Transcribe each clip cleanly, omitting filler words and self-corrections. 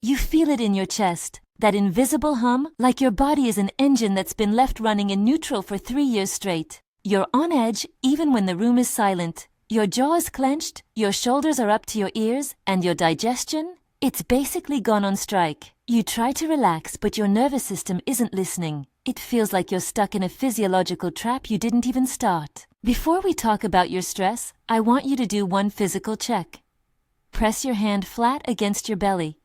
You feel it in your chest, that invisible hum, like your body is an engine that's been left running in neutral for 3 years straight. You're on edge even when the room is silent. Your jaw is clenched, your shoulders are up to your ears, and your digestion? It's basically gone on strike. You try to relax, but your nervous system isn't listening. It feels like you're stuck in a physiological trap you didn't even start. Before we talk about your stress, I want you to do one physical check. Press your hand flat against your belly.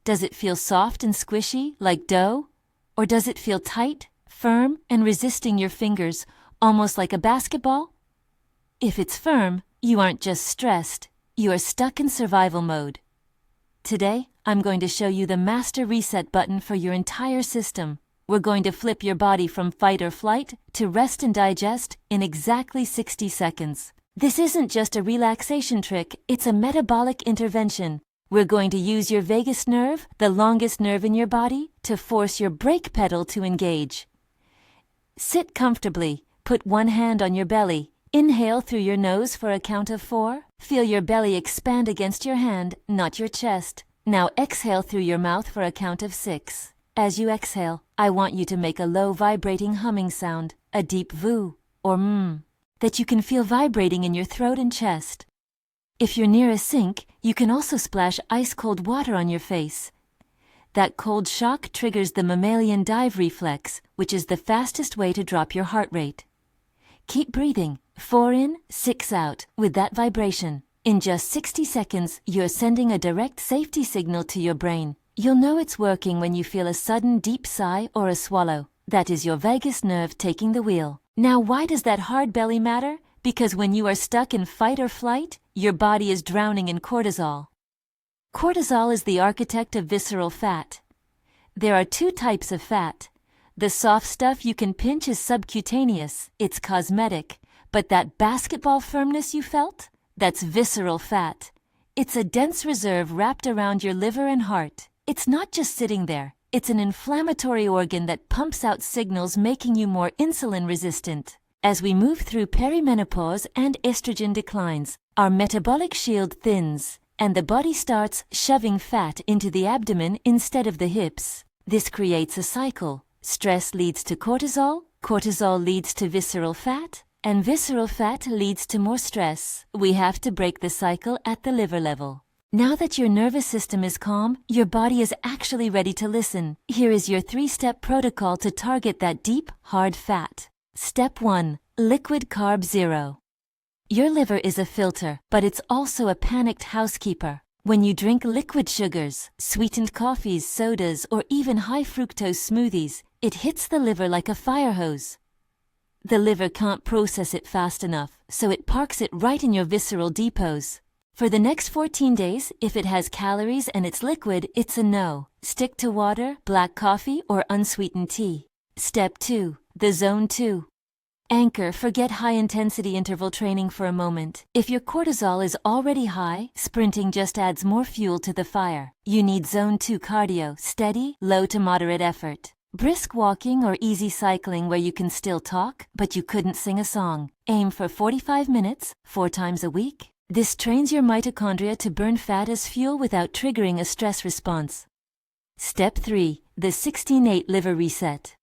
Does it feel soft and squishy, like dough? Or does it feel tight, firm, and resisting your fingers, almost like a basketball? If it's firm, you aren't just stressed, you are stuck in survival mode. Today, I'm going to show you the master reset button for your entire system. We're going to flip your body from fight or flight to rest and digest in exactly 60 seconds. This isn't just a relaxation trick, it's a metabolic intervention. We're going to use your vagus nerve, the longest nerve in your body, to force your brake pedal to engage. Sit comfortably, put one hand on your belly. Inhale through your nose for a count of 4. Feel your belly expand against your hand, not your chest. Now exhale through your mouth for a count of 6. As you exhale, I want you to make a low vibrating humming sound, a deep voo, or that you can feel vibrating in your throat and chest. If you're near a sink, you can also splash ice-cold water on your face. That cold shock triggers the mammalian dive reflex, which is the fastest way to drop your heart rate. Keep breathing, 4 in, 6 out, with that vibration. In just 60 seconds, you're sending a direct safety signal to your brain. You'll know it's working when you feel a sudden deep sigh or a swallow. That is your vagus nerve taking the wheel. Now, why does that hard belly matter? Because when you are stuck in fight or flight, your body is drowning in cortisol. Cortisol is the architect of visceral fat. There are 2 types of fat. The soft stuff you can pinch is subcutaneous, it's cosmetic, but that basketball firmness you felt? That's visceral fat. It's a dense reserve wrapped around your liver and heart. It's not just sitting there, it's an inflammatory organ that pumps out signals making you more insulin resistant. As we move through perimenopause and estrogen declines, our metabolic shield thins, and the body starts shoving fat into the abdomen instead of the hips. This creates a cycle. Stress leads to cortisol, cortisol leads to visceral fat, and visceral fat leads to more stress. We have to break the cycle at the liver level. Now that your nervous system is calm, your body is actually ready to listen. Here is your 3-step protocol to target that deep, hard fat. Step 1. Liquid carb zero. Your liver is a filter, but it's also a panicked housekeeper. When you drink liquid sugars, sweetened coffees, sodas, or even high fructose smoothies, it hits the liver like a fire hose. The liver can't process it fast enough, so it parks it right in your visceral depots. For the next 14 days, if it has calories and it's liquid, it's a no. Stick to water, black coffee, or unsweetened tea. Step 2. The Zone 2. Anchor, forget high-intensity interval training for a moment. If your cortisol is already high, sprinting just adds more fuel to the fire. You need Zone 2 cardio, steady, low to moderate effort. Brisk walking or easy cycling where you can still talk, but you couldn't sing a song. Aim for 45 minutes, 4 times a week. This trains your mitochondria to burn fat as fuel without triggering a stress response. Step 3. The 16-8 liver reset.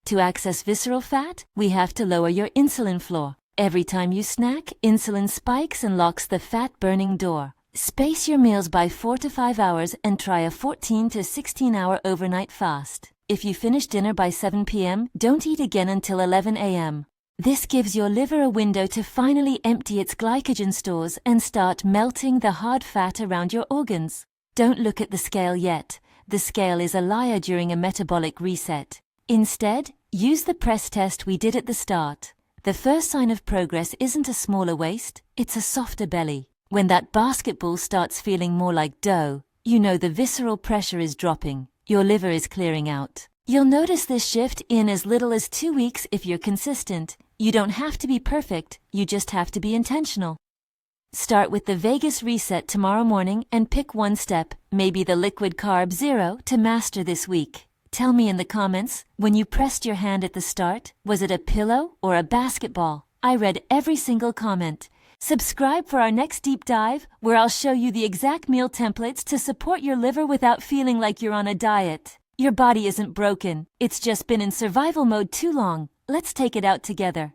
To access visceral fat, we have to lower your insulin floor. Every time you snack, insulin spikes and locks the fat-burning door. Space your meals by 4 to 5 hours and try a 14 to 16-hour overnight fast. If you finish dinner by 7 p.m., don't eat again until 11 a.m. This gives your liver a window to finally empty its glycogen stores and start melting the hard fat around your organs. Don't look at the scale yet. The scale is a liar during a metabolic reset. Instead, use the press test we did at the start. The first sign of progress isn't a smaller waist, it's a softer belly. When that basketball starts feeling more like dough, you know the visceral pressure is dropping. Your liver is clearing out. You'll notice this shift in as little as 2 weeks if you're consistent. You don't have to be perfect, you just have to be intentional. Start with the vagus reset tomorrow morning and pick one step, maybe the liquid carb zero, to master this week. Tell me in the comments, when you pressed your hand at the start, was it a pillow or a basketball? I read every single comment. Subscribe for our next deep dive, where I'll show you the exact meal templates to support your liver without feeling like you're on a diet. Your body isn't broken. It's just been in survival mode too long. Let's take it out together.